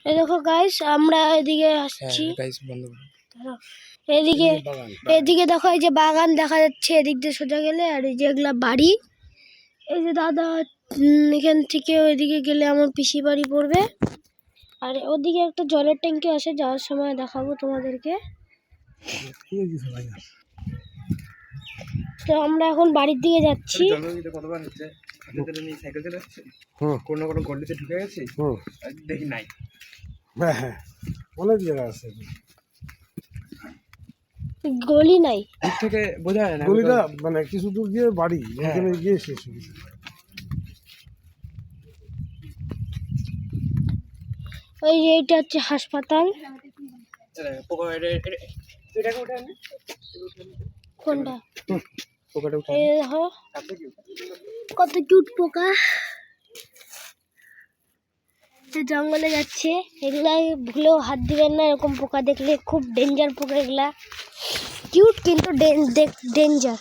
এই দেখো গাইস, আমরা এদিকে আসছি। এদিকে দেখো, এই যে বাগান দেখা যাচ্ছে এদিক দিয়ে সোজা গেলে, আর এই যে এগুলা বাড়ি। এই যে দাদা এখান থেকে ওইদিকে গেলে আমার পিসি বাড়ি পড়বে। আর ওদিকে একটা জলের ট্যাঙ্কি আসে, যাওয়ার সময় দেখাবো তোমাদেরকে। তো আমরা এখন বাড়ির দিকে যাচ্ছি। অনেক জায়গা আছে, গলি নাই থেকে বোঝা যায় না। গলিটা মানে কিছু দূর গিয়ে বাড়ি, এখানে গিয়ে শেষ হয়ে গেছে। ওই যে এটা হচ্ছে হাসপাতাল। কোনটা? এই দেখো কত কিউট পোকা। জঙ্গলে যাচ্ছে, এগুলা ভুলেও হাত দিবেন না। এরকম পোকা দেখলে খুব ডেঞ্জার পোকা এগুলা। কিউট কিন্তু ডেঞ্জার।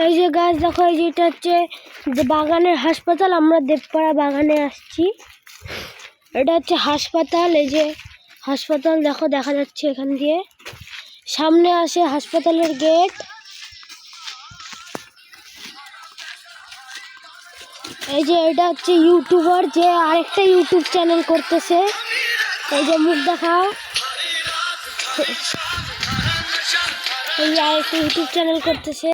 এই যে গাছ দেখো, এই যে এটা হচ্ছে যে বাগানের হাসপাতাল। আমরা দেবপাড়া বাগানে আসছি। এটা হচ্ছে হাসপাতাল। এই যে হাসপাতাল দেখো, দেখা যাচ্ছে এখান দিয়ে। সামনে আসে হাসপাতালের গেট। এই যে এটা হচ্ছে ইউটিউবার, যে আরেকটা ইউটিউব চ্যানেল করতেছে। এই যে মুখ দেখাও, এই যে আরেকটা ইউটিউব চ্যানেল করতেছে।